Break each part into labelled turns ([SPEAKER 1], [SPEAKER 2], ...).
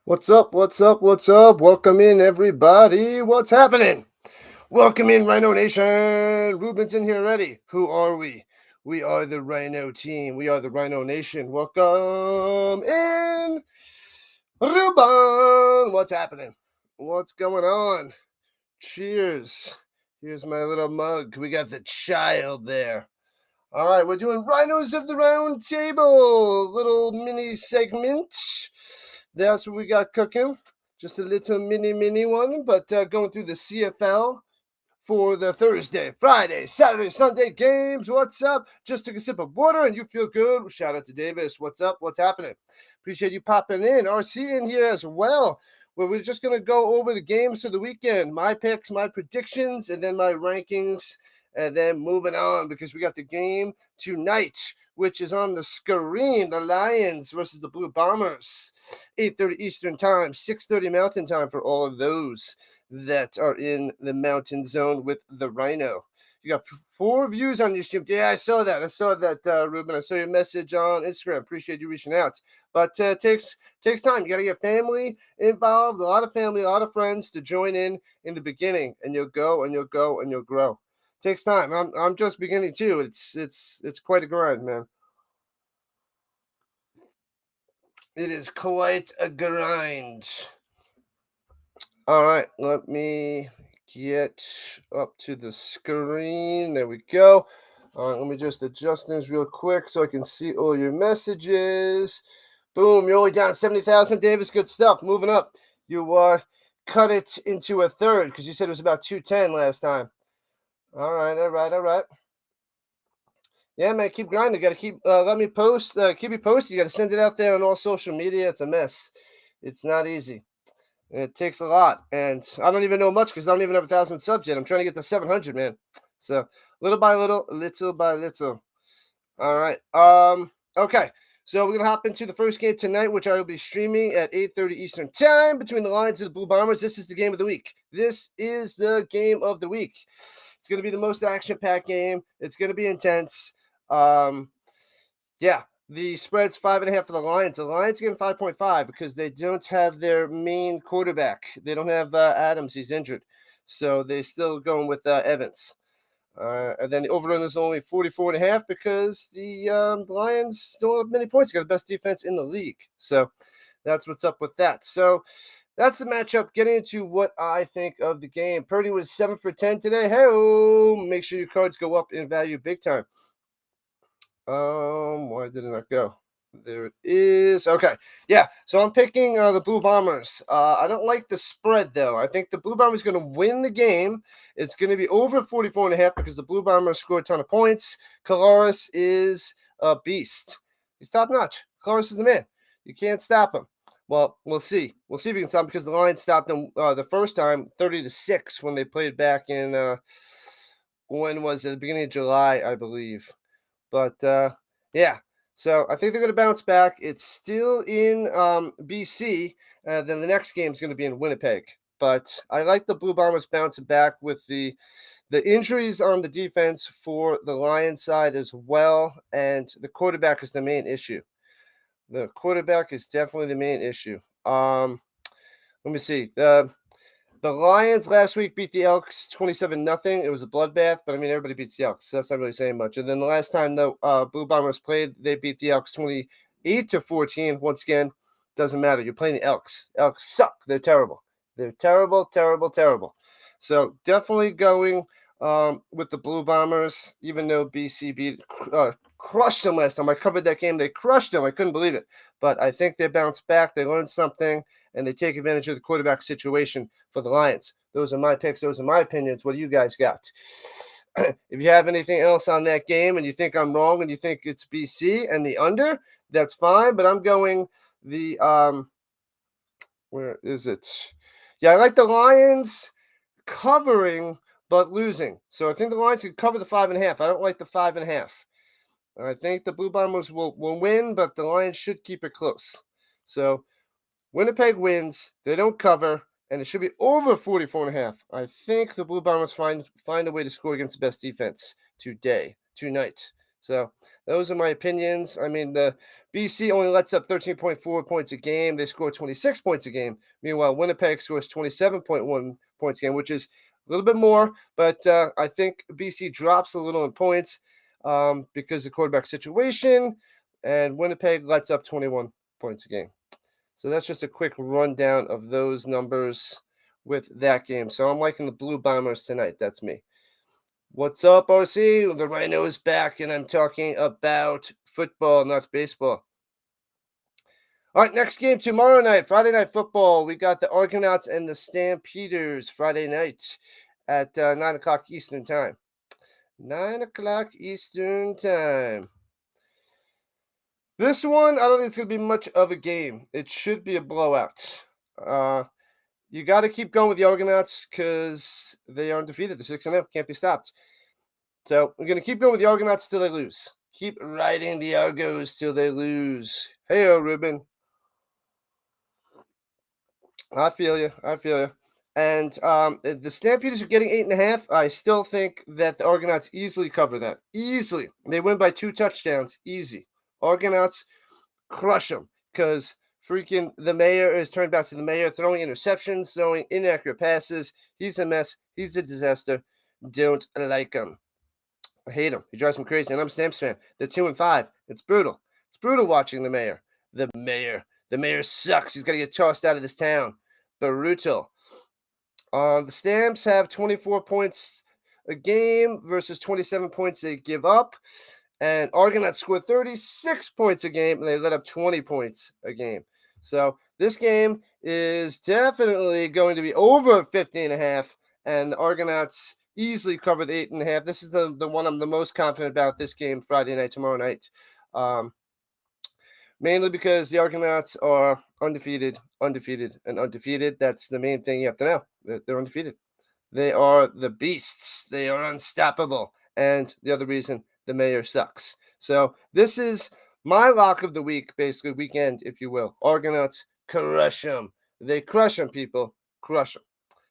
[SPEAKER 1] What's up? What's up? What's up? Welcome in, everybody. What's happening? Welcome in, Rhino Nation. Ruben's in here already. Who are we? We are the Rhino team. We are the Rhino Nation. Welcome in, Ruben. What's happening? What's going on? Cheers. Here's my little mug. We got the child there. All right, we're doing Rhinos of the Round Table, little mini segment. That's what we got cooking. Just a little mini one, but going through the CFL for the Thursday, Friday, Saturday, Sunday games. What's up? Just took a sip of water and you feel good. Shout out to Davis. What's up? What's happening? Appreciate you popping in. RC in here as well, where we're just going to go over the games for the weekend, my picks, my predictions, and then my rankings. And then moving on, because we got the game tonight, which is on the screen. The Lions versus the Blue Bombers. 8:30 Eastern Time, 6:30 Mountain Time for all of those that are in the Mountain Zone with the Rhino. You got 4 views on your stream. Yeah, I saw that. Ruben. I saw your message on Instagram. Appreciate you reaching out. But takes time. You got to get family involved, a lot of family, a lot of friends to join in the beginning, and you'll go and you'll go and you'll grow. Takes time. I'm just beginning too. It's quite a grind, man. It is quite a grind. All right, let me get up to the screen. There we go. All right, let me just adjust things real quick so I can see all your messages. Boom, you're only down 70,000, Davis. Good stuff. Moving up. You cut it into a third because you said it was about 210 last time. All right. Yeah, man, keep grinding. You got to keep let me post, keep me posted. You got to send it out there on all social media. It's a mess. It's not easy. It takes a lot, and I don't even know much because I don't even have 1,000 subs yet. I'm trying to get to 700, man. So little by little, little by little. All right. Okay. So we're gonna hop into the first game tonight, which I will be streaming at 8:30 Eastern Time between the Lions and the Blue Bombers. This is the game of the week. This is the game of the week. It's gonna be the most action-packed game. It's gonna be intense. Yeah, the spread's 5.5 for the Lions. The Lions getting 5.5 because they don't have their main quarterback. They don't have Adams. He's injured. So they're still going with Evans. And then the over-run is only 44.5 because the Lions don't have many points. They got the best defense in the league. So that's what's up with that. So that's the matchup. Getting into what I think of the game. Purdy was 7 for 10 today. Hey, make sure your cards go up in value big time. Why did it not go? There it is. Okay. Yeah. So I'm picking the Blue Bombers. I don't like the spread, though. I think the Blue Bombers going to win the game. It's going to be over 44.5 because the Blue Bombers scored a ton of points. Kalaris is a beast. He's top notch. Kalaris is the man. You can't stop him. Well, we'll see. We'll see if we can stop him because the Lions stopped them the first time 30-6 when they played back in, when was it? The beginning of July, I believe. But yeah, so I think they're going to bounce back. It's still in BC. Then the next game is going to be in Winnipeg. But I like the Blue Bombers bouncing back with the injuries on the defense for the Lions side as well. And the quarterback is the main issue. The quarterback is definitely the main issue. Let me see. The Lions last week beat the Elks 27-0. It was a bloodbath, but I mean, everybody beats the Elks, so that's not really saying much. And then the last time the Blue Bombers played, they beat the Elks 28-14. Once again, doesn't matter. You're playing the Elks. Elks suck. They're terrible. They're terrible. So definitely going with the Blue Bombers, even though BC crushed them last time. I covered that game. They crushed them. I couldn't believe it. But I think they bounced back. They learned something, and they take advantage of the quarterback situation for the Lions. Those are my picks. Those are my opinions. What do you guys got? If you have anything else on that game and you think I'm wrong and you think it's BC and the under, that's fine. But I'm going the where is it? Yeah, I like the Lions covering but losing. So I think the Lions could cover the 5.5. I don't like the 5.5. I think the Blue Bombers will win, but the Lions should keep it close. So Winnipeg wins. They don't cover, and it should be over 44.5. I think the Blue Bombers find a way to score against the best defense tonight. So those are my opinions. I mean, the BC only lets up 13.4 points a game. They score 26 points a game. Meanwhile, Winnipeg scores 27.1 points a game, which is a little bit more. But I think BC drops a little in points because of the quarterback situation, and Winnipeg lets up 21 points a game. So that's just a quick rundown of those numbers with that game. So I'm liking the Blue Bombers tonight. That's me. What's up, OC? The Rhino is back, and I'm talking about football, not baseball. All right, next game tomorrow night, Friday Night Football. We got the Argonauts and the Stampeders Friday night at 9 o'clock Eastern Time. 9 o'clock Eastern Time. This one, I don't think it's going to be much of a game. It should be a blowout. You got to keep going with the Argonauts because they are undefeated. They're 6-0, can't be stopped. So we're going to keep going with the Argonauts till they lose. Keep riding the Argos till they lose. Hey, Ruben. I feel you. I feel you. And the Stampeders are getting 8.5. I still think that the Argonauts easily cover that. Easily. They win by 2 touchdowns. Easy. Argonauts crush them because freaking the mayor is turned back to the mayor, throwing interceptions, throwing inaccurate passes. He's a mess. He's a disaster. Don't like him. I hate him. He drives me crazy, and I'm a Stamps fan. They're 2-5. It's brutal. It's brutal watching the mayor. The mayor sucks. He's got to get tossed out of this town. Brutal. The Stamps have 24 points a game versus 27 points they give up. And Argonauts score 36 points a game, and they let up 20 points a game. So this game is definitely going to be over 50.5, and the Argonauts easily cover the 8.5. This is the one I'm the most confident about this game Friday night, tomorrow night. Mainly because the Argonauts are undefeated. That's the main thing you have to know. They're undefeated. They are the beasts. They are unstoppable. And the other reason, the mayor sucks. So this is my lock of the week, basically weekend, if you will. Argonauts, crush them. They crush them, people. Crush them.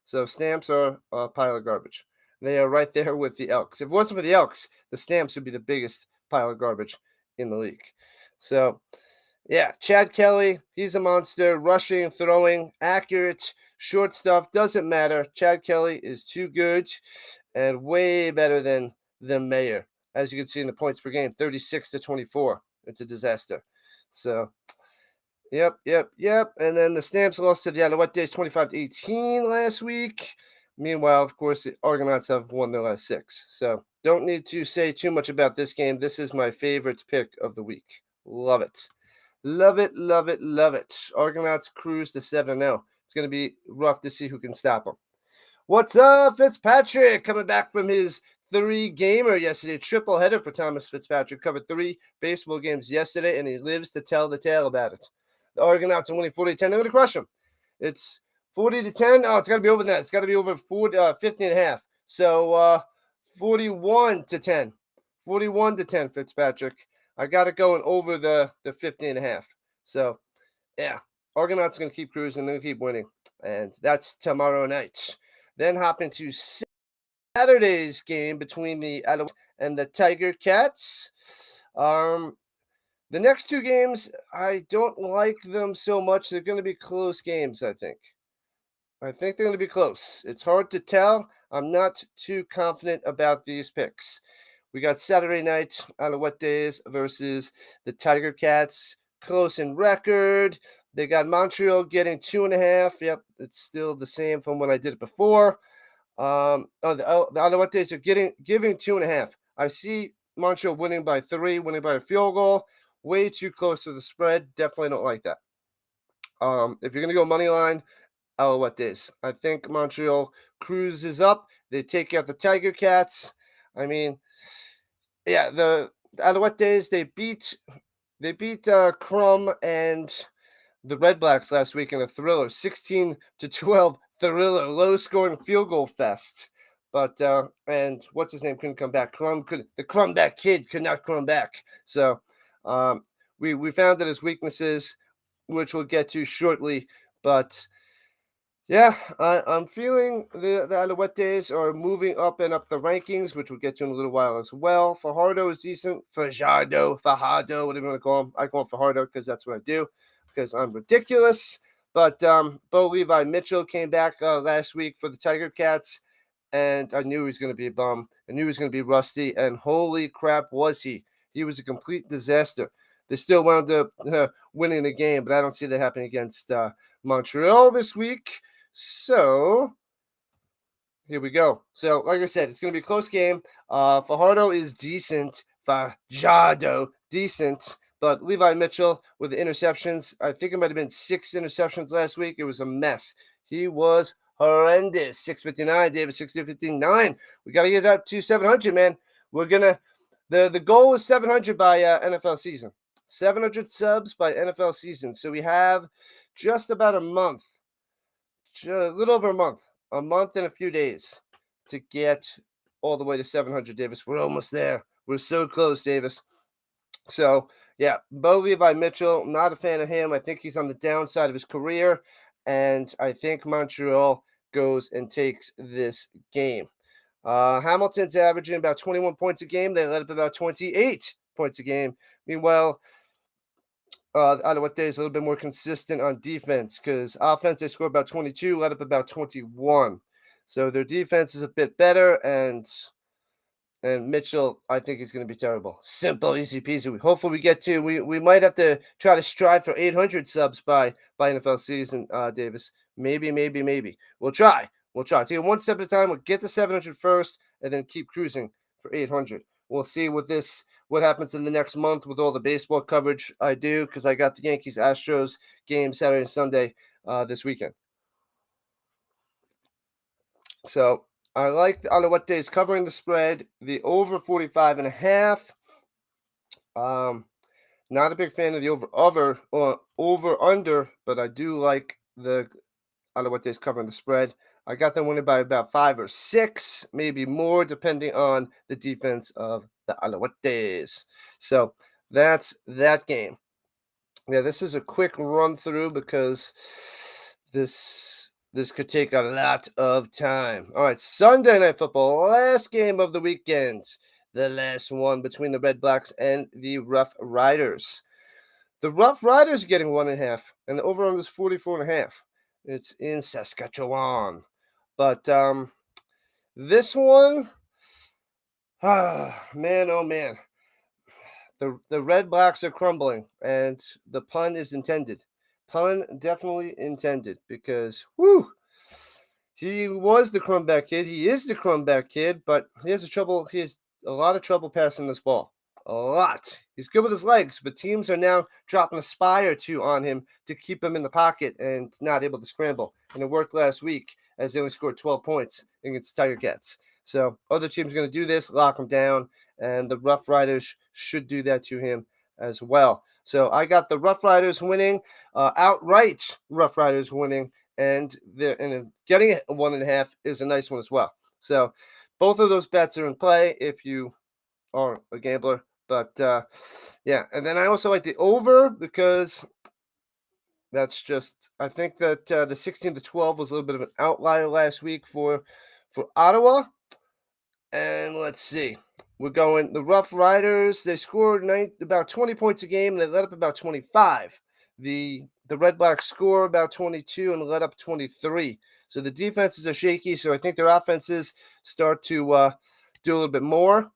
[SPEAKER 1] So Stamps are a pile of garbage. They are right there with the Elks. If it wasn't for the Elks, the Stamps would be the biggest pile of garbage in the league. So, yeah, Chad Kelly, he's a monster. Rushing, throwing, accurate, short stuff, doesn't matter. Chad Kelly is too good and way better than the mayor. As you can see in the points per game, 36-24. It's a disaster. So, yep. And then the Stamps lost to the Alouettes 25-18 last week. Meanwhile, of course, the Argonauts have won their last 6. So, don't need to say too much about this game. This is my favorite pick of the week. Love it. Love it. Argonauts cruise to 7-0. It's going to be rough to see who can stop them. What's up, Fitzpatrick? Coming back from his 3-gamer yesterday. Triple header for Thomas Fitzpatrick. Covered 3 baseball games yesterday, and he lives to tell the tale about it. The Argonauts are winning 40-10. They're going to crush them. It's 40-10. Oh, it's got to be over that. It's got to be over 50.5. So 41-10. 41-10, Fitzpatrick. I got it going over the 50.5. So, yeah, Argonauts are going to keep cruising. They're going to keep winning. And that's tomorrow night. Then hop into Saturday's game between the Alouettes and the Tiger Cats. The next 2 games, I don't like them so much. They're going to be close games, I think. They're going to be close. It's hard to tell. I'm not too confident about these picks. We got Saturday night, Alouettes versus the Tiger Cats. Close in record. They got Montreal getting 2.5. Yep, it's still the same from when I did it before. The Alouettes are giving 2.5. I see Montreal winning by 3, winning by a field goal. Way too close to the spread. Definitely don't like that. If you're going to go money line, Alouettes. I think Montreal cruises up. They take out the Tiger Cats. I mean, yeah, the Alouettes, they beat Crum and the Red Blacks last week in a thriller, 16-12 thriller, low scoring field goal fest. But and what's his name couldn't come back. The Crumback kid could not come back. So we found that his weaknesses, which we'll get to shortly. But Yeah, I'm feeling the Alouettes are moving up and up the rankings, which we'll get to in a little while as well. Fajardo is decent. Fajardo, whatever you want to call him. I call him Fajardo because that's what I do, because I'm ridiculous. But Bo Levi Mitchell came back last week for the Tiger Cats, and I knew he was going to be a bum. I knew he was going to be rusty, and holy crap, was he! He was a complete disaster. They still wound up winning the game, but I don't see that happening against Montreal this week. So here we go. So, like I said, it's going to be a close game. Fajardo is decent. Fajardo, decent. But Levi Mitchell with the interceptions, I think it might have been 6 interceptions last week. It was a mess. He was horrendous. 659, David, 659. We got to get up to 700, man. We're going to, the goal is 700 by NFL season. 700 subs by NFL season. So we have just about a month, a little over a month and a few days to get all the way to 700, Davis. We're almost there. We're so close, Davis. So, yeah, Bo Levi Mitchell, not a fan of him. I think he's on the downside of his career, and I think Montreal goes and takes this game. Hamilton's averaging about 21 points a game. They let up about 28 points a game. Meanwhile, Ottawa is a little bit more consistent on defense, because offense they score about 22, let up about 21. So their defense is a bit better, and Mitchell, I think he's going to be terrible. Simple, easy peasy. Hopefully we get to, we might have to try to strive for 800 subs by NFL season, Davis. Maybe. We'll try. Take it one step at a time. We'll get to 700 first, and then keep cruising for 800. We'll see what happens in the next month with all the baseball coverage I do, because I got the Yankees Astros game Saturday and Sunday this weekend. So I like the Alouettes covering the spread, the over 45.5. Not a big fan of the over under, but I do like the Alouettes covering the spread. I got them winning by about 5 or 6, maybe more, depending on the defense of the Alouettes. So that's that game. Yeah, this is a quick run through because this could take a lot of time. All right, Sunday Night Football, last game of the weekend, the last one between the Red Blacks and the Rough Riders. The Rough Riders getting 1.5, and the over-under is 44.5. It's in Saskatchewan, but this one, man, oh man. The Red Blacks are crumbling, and the pun is intended. Pun definitely intended, because he was the Crumback Kid. He is the Crumback Kid, but he has a lot of trouble passing this ball. A lot. He's good with his legs, but teams are now dropping a spy or two on him to keep him in the pocket and not able to scramble. And it worked last week, as they only scored 12 points against Tiger Cats. So other teams are going to do this, lock him down, and the Rough Riders should do that to him as well. So I got the Rough Riders winning, outright Rough Riders winning, and getting it 1.5 is a nice one as well. So both of those bets are in play if you are a gambler. But yeah, and then I also like the over, because that's just, I think that the 16-12 was a little bit of an outlier last week for Ottawa. And let's see, we're going the Rough Riders. They scored about 20 points a game, and they let up about 25. The Red Blacks score about 22 and let up 23. So the defenses are shaky. So I think their offenses start to do a little bit more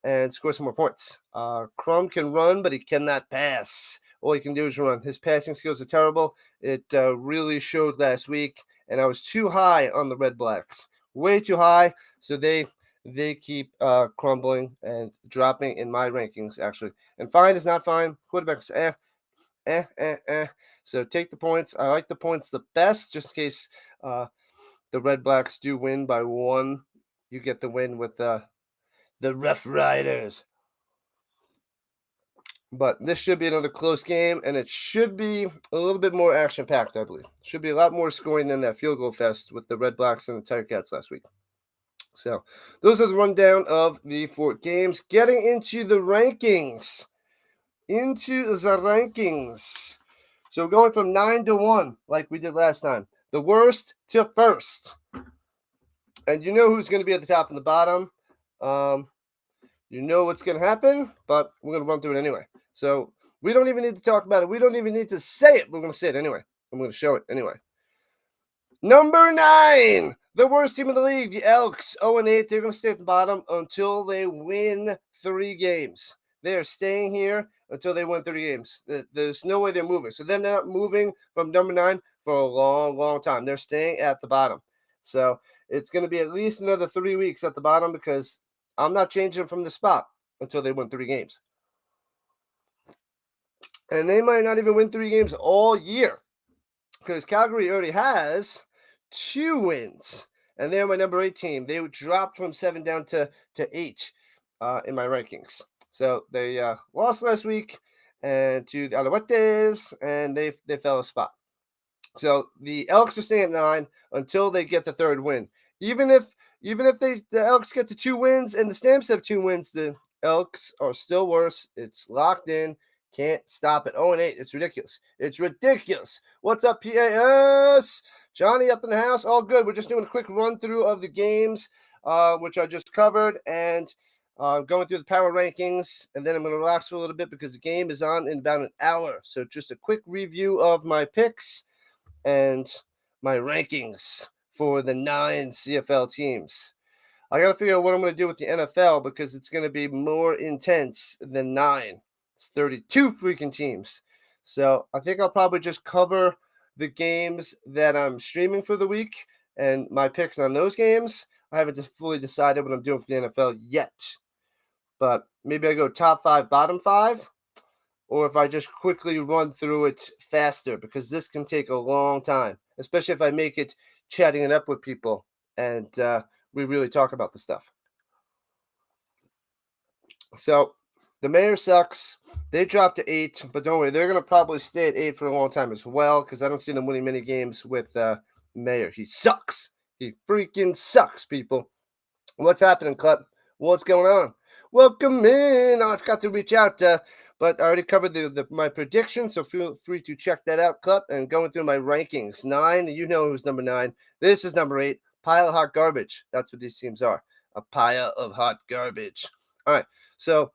[SPEAKER 1] and score some more points. Crum can run, but he cannot pass. All he can do is run. His passing skills are terrible. It really showed last week, and I was too high on the Red Blacks, way too high. So they keep crumbling and dropping in my rankings, actually. And fine is not fine. Quarterbacks, So take the points. I like the points the best, just in case the Red Blacks do win by 1. You get the win with the Rough Riders. But this should be another close game, and it should be a little bit more action-packed, I believe. Should be a lot more scoring than that field goal fest with the Red Blacks and the Tiger Cats last week. So those are the rundown of the 4 games. Getting into the rankings. So going from 9 to 1, like we did last time. the worst to first. And you know who's going to be at the top and the bottom. You know what's going to happen, but we're going to run through it anyway. So we don't even need to talk about it. We don't even need to say it. We're going to say it anyway. I'm going to show it anyway. Number 9, the worst team in the league, the Elks, 0-8. They're going to stay at the bottom until they win 3 games. They are staying here until they win 3 games. There's no way they're moving. So they're not moving from number 9 for a long, long time. They're staying at the bottom. So it's going to be at least another 3 weeks at the bottom because I'm not changing from the spot until they win 3 games. And they might not even win 3 games all year because Calgary already has 2 wins. And they're my number 8 team. They dropped from 7 down to 8 in my rankings. So they lost last week and to the Alouettes, and they fell a spot. So the Elks are staying at 9 until they get the 3rd win. Even if the Elks get to 2 wins and the Stamps have 2 wins, the Elks are still worse. It's locked in. Can't stop it. 0-8. It's ridiculous. It's ridiculous. What's up, PAS? Johnny up in the house. All good. We're just doing a quick run through of the games, which I just covered, and going through the power rankings. And then I'm going to relax for a little bit because the game is on in about an hour. So just a quick review of my picks and my rankings for the 9 CFL teams. I got to figure out what I'm going to do with the NFL because it's going to be more intense than 9. It's 32 freaking teams. So I think I'll probably just cover the games that I'm streaming for the week and my picks on those games. I haven't fully decided what I'm doing for the NFL yet. But maybe I go top 5, bottom 5. Or if I just quickly run through it faster, because this can take a long time, especially if I make it chatting it up with people and we really talk about the stuff. So the Mayor sucks. They dropped to 8, but don't worry, they're going to probably stay at 8 for a long time as well, because I don't see them winning many games with Mayor. He sucks. He freaking sucks, people. What's happening, Club? What's going on? Welcome in. I forgot to reach out, but I already covered my predictions, so feel free to check that out, Club. And going through my rankings. 9, you know who's number 9. This is number 8. Pile of hot garbage. That's what these teams are. A pile of hot garbage. All right, so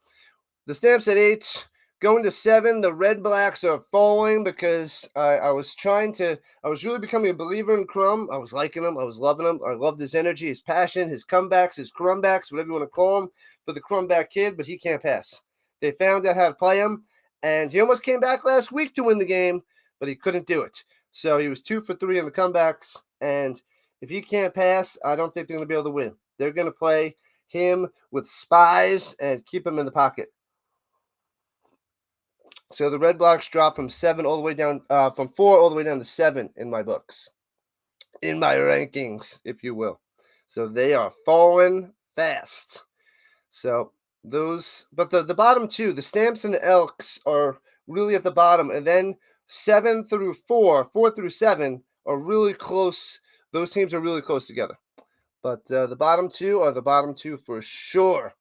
[SPEAKER 1] the Stamps at 8. Going to 7, the Red Blacks are falling because I was really becoming a believer in Crumb. I was liking him. I was loving him. I loved his energy, his passion, his comebacks, his crumbacks, whatever you want to call him, for the crumbback kid, but he can't pass. They found out how to play him, and he almost came back last week to win the game, but he couldn't do it. So he was 2 for 3 on the comebacks, and if he can't pass, I don't think they're going to be able to win. They're going to play him with spies and keep him in the pocket. So the Red Blacks dropped from 7 all the way down, from 4 all the way down to 7 in my books, in my rankings, if you will. So they are falling fast. So but the bottom 2, the Stamps and the Elks, are really at the bottom, and then 7 through 4 through 7 are really close. Those teams are really close together. But the bottom 2 are the bottom 2 for sure.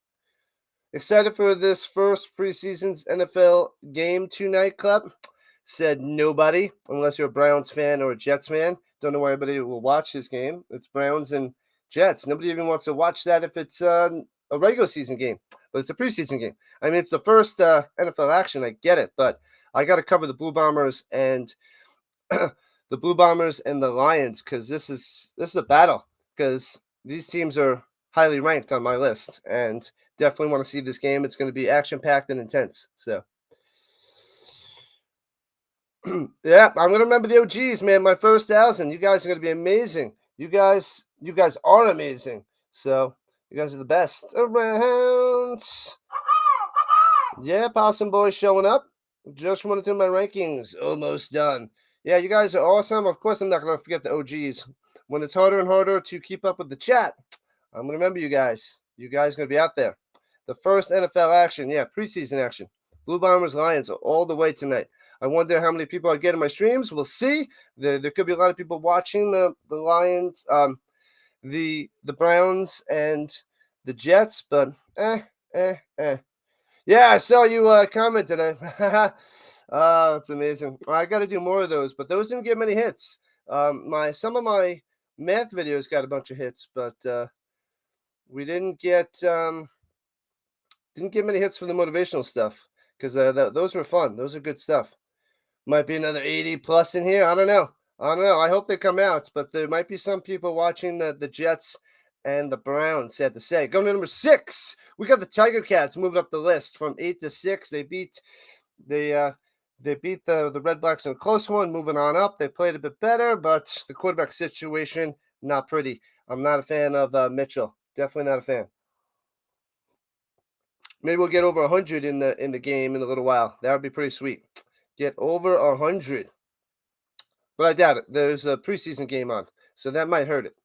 [SPEAKER 1] Excited for this first preseason's NFL game tonight, Club? Said nobody, unless you're a Browns fan or a Jets fan. Don't know why anybody will watch this game. It's Browns and Jets. Nobody even wants to watch that if it's a regular season game, but it's a preseason game. I mean, it's the first NFL action. I get it, but I got to cover the Blue Bombers and the Lions because this is a battle because these teams are highly ranked on my list and definitely want to see this game. It's going to be action-packed and intense. So, yeah, I'm going to remember the OGs, man. My first 1,000. You guys are going to be amazing. You guys are amazing. So, you guys are the best around. Yeah, Possum Boy showing up. Just running through my rankings. Almost done. Yeah, you guys are awesome. Of course, I'm not going to forget the OGs. When it's harder and harder to keep up with the chat, I'm going to remember you guys. You guys are going to be out there. The first NFL action, yeah, preseason action. Blue Bombers, Lions all the way tonight. I wonder how many people I get in my streams. We'll see. There could be a lot of people watching the Lions, the Browns, and the Jets, but Yeah, I saw you commented. That's amazing. I got to do more of those, but those didn't get many hits. Some of my math videos got a bunch of hits, but we didn't get many hits for the motivational stuff because those were fun. Those are good stuff. Might be another 80 plus in here. I don't know. I don't know. I hope they come out, but there might be some people watching the Jets and the Browns. Sad to say. Going to number 6, we got the Tiger Cats moving up the list from 8 to 6. They uh they beat the Red Blacks in a close one. Moving on up, they played a bit better, but the quarterback situation not pretty. I'm not a fan of Mitchell. Definitely not a fan. Maybe we'll get over 100 in the game in a little while. That would be pretty sweet. Get over 100. But I doubt it. There's a preseason game on, so that might hurt it.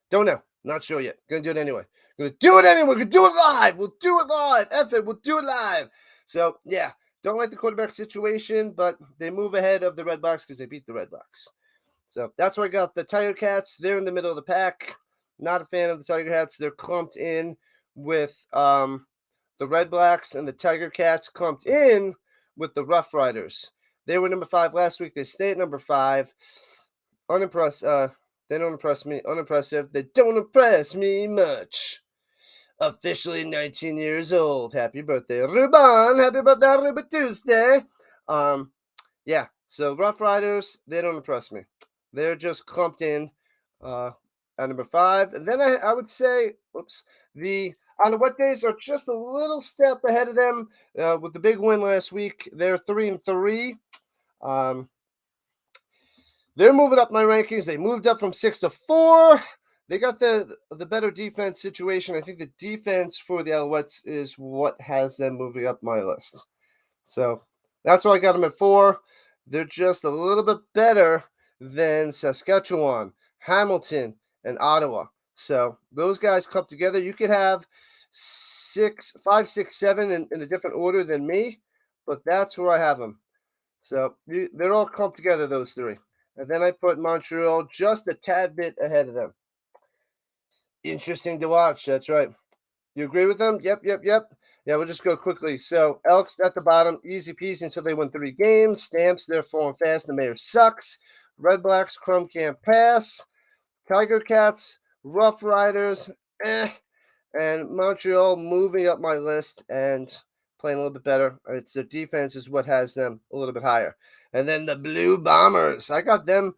[SPEAKER 1] Don't know. Not sure yet. Gonna do it anyway. Gonna do it anyway. We're gonna do it live. We'll do it live. F it. We'll do it live. So yeah, don't like the quarterback situation, but they move ahead of the Red Blacks because they beat the Red Blacks. So that's why I got the Tiger Cats. They're in the middle of the pack. Not a fan of the Tiger Cats. They're clumped in with the Red Blacks, and the Tiger Cats clumped in with the Rough Riders. They were number 5 last week. They stay at number 5. Unimpressed. They don't impress me. Unimpressive. They don't impress me much. Officially 19 years old. Happy birthday, Ruben. Happy birthday, Ruben Tuesday. Yeah. So Rough Riders, they don't impress me. They're just clumped in at number 5. And then I would say, the Alouette Days are just a little step ahead of them with the big win last week. They're 3-3. They're moving up my rankings. They moved up from 6 to 4. They got the better defense situation. I think the defense for the Alouettes is what has them moving up my list. So that's why I got them at 4. They're just a little bit better than Saskatchewan, Hamilton, and Ottawa. So those guys club together. You could have 5, 6, 7 in a different order than me, but that's where I have them. So they're all clumped together, those 3. And then I put Montreal just a tad bit ahead of them. Interesting to watch. That's right. You agree with them? Yep. Yeah, we'll just go quickly. So Elks at the bottom, easy peasy until they win 3 games. Stamps, they're falling fast. The mayor sucks. Red Blacks, Crumb can't pass. Tiger Cats, Rough Riders, and Montreal moving up my list and playing a little bit better. It's their defense is what has them a little bit higher. And then the Blue Bombers, I got them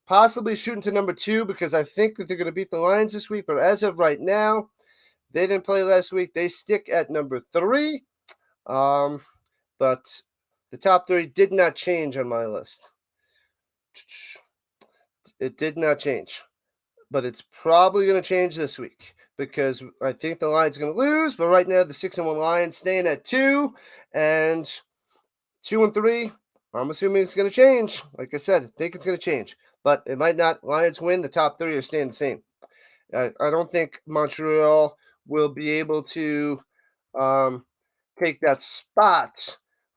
[SPEAKER 1] possibly shooting to number 2 because I think that they're going to beat the Lions this week. But as of right now, they didn't play last week. They stick at number 3. But the top 3 did not change on my list. It did not change. But it's probably going to change this week because I think the Lions going to lose. But right now, the 6-1 Lions staying at 2 and 2-3. I'm assuming it's going to change. Like I said, I think it's going to change, but it might not. Lions win. The top 3 are staying the same. I don't think Montreal will be able to take that spot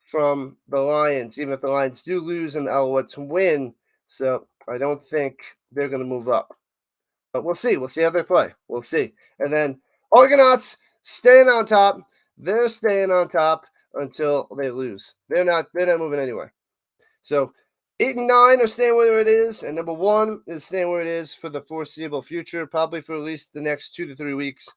[SPEAKER 1] from the Lions, even if the Lions do lose and the Alouettes win. So I don't think they're going to move up. But we'll see. We'll see how they play. We'll see. And then Argonauts staying on top. They're staying on top until they lose. They're not moving anywhere. So 8 and 9 are staying where it is, and number 1 is staying where it is for the foreseeable future, probably for at least the next 2 to 3 weeks.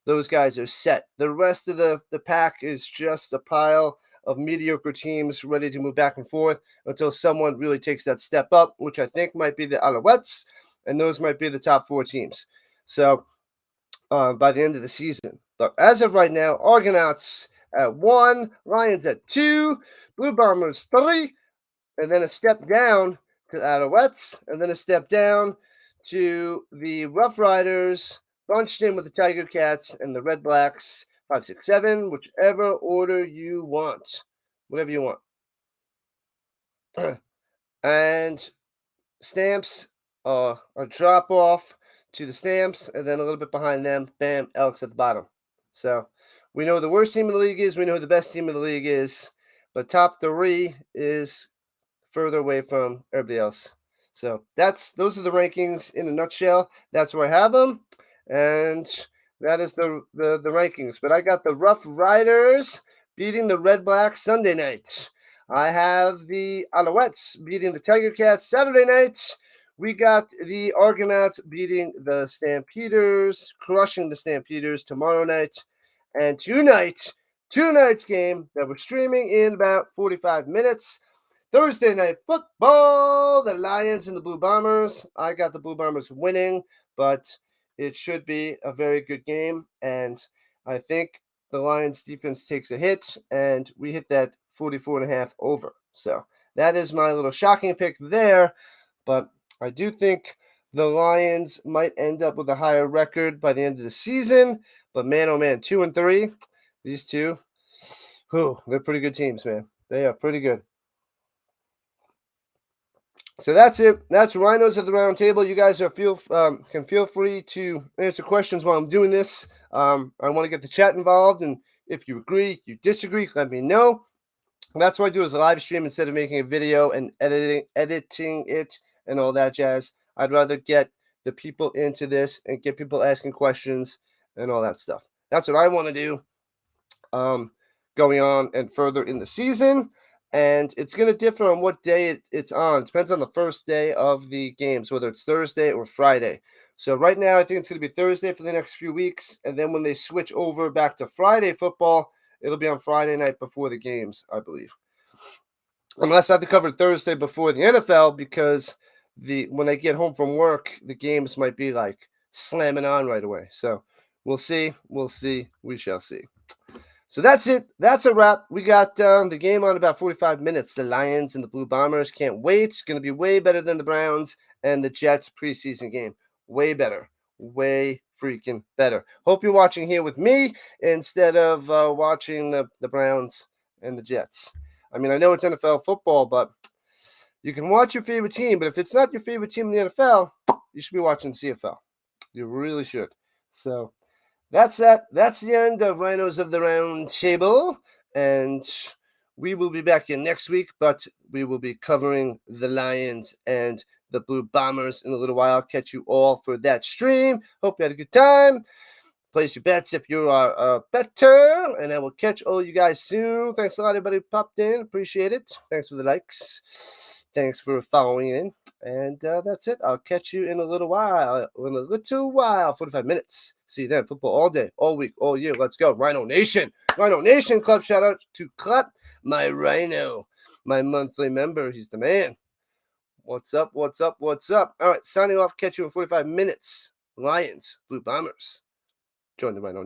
[SPEAKER 1] Those guys are set. The rest of the pack is just a pile of mediocre teams ready to move back and forth until someone really takes that step up, which I think might be the Alouettes, and those might be the top 4 teams. So by the end of the season. But as of right now, Argonauts at 1, Lions at 2, Blue Bombers 3, and then a step down to Alouettes, and then a step down to the Rough Riders, bunched in with the Tiger Cats and the Red Blacks, 5, 6, 7, whichever order you want, whatever you want. And Stamps, a drop off to the Stamps, and then a little bit behind them, bam, Elks at the bottom. So we know who the worst team in the league is. We know who the best team in the league is. But top 3 is further away from everybody else. So those are the rankings in a nutshell. That's where I have them, and that is the rankings. But I got the Rough Riders beating the Red Blacks Sunday night. I have the Alouettes beating the Tiger Cats Saturday night, We got the Argonauts beating the Stampeders, crushing the Stampeders tomorrow night. And tonight's game that we're streaming in about 45 minutes. Thursday night football, the Lions and the Blue Bombers. I got the Blue Bombers winning, but it should be a very good game. And I think the Lions defense takes a hit, and we hit that 44.5 over. So that is my little shocking pick there. But I do think the Lions might end up with a higher record by the end of the season. But man, oh man, 2-3, these two, they're pretty good teams, man. They are pretty good. So that's it. That's Rhinos at the Round Table. You guys are can feel free to answer questions while I'm doing this. I want to get the chat involved, and if you agree, you disagree, let me know. And that's what I do is a live stream instead of making a video and editing it and all that jazz. I'd rather get the people into this and get people asking questions and all that stuff. That's what I want to do. Going on and further in the season, and it's going to differ on what day it's on. It depends on the first day of the games, whether it's Thursday or Friday. So right now, I think it's going to be Thursday for the next few weeks, and then when they switch over back to Friday football, it'll be on Friday night before the games, I believe. Unless I have to cover Thursday before the NFL, because when I get home from work, the games might be like slamming on right away. So we'll see. We shall see. So that's it. That's a wrap. We got the game on about 45 minutes. The Lions and the Blue Bombers. Can't wait. It's going to be way better than the Browns and the Jets preseason game. Way better. Way freaking better. Hope you're watching here with me instead of watching the Browns and the Jets. I mean, I know it's NFL football, but you can watch your favorite team. But if it's not your favorite team in the NFL, you should be watching C.F.L. You really should. So that's that. That's the end of Rhinos of the Round Table, and we will be back in next week, but we will be covering the Lions and the Blue Bombers in a little while. I'll catch you all for that stream. Hope you had a good time. Place your bets if you are a better, and I will catch all you guys soon. Thanks a lot, everybody who popped in. Appreciate it. Thanks for the likes. Thanks for following in. And that's it. I'll catch you in a little while. 45 minutes. See you then. Football all day, all week, all year. Let's go. Rhino Nation. Rhino Nation Club. Shout out to Club, my Rhino, my monthly member. He's the man. What's up? All right, signing off. Catch you in 45 minutes. Lions, Blue Bombers. Join the Rhino Nation.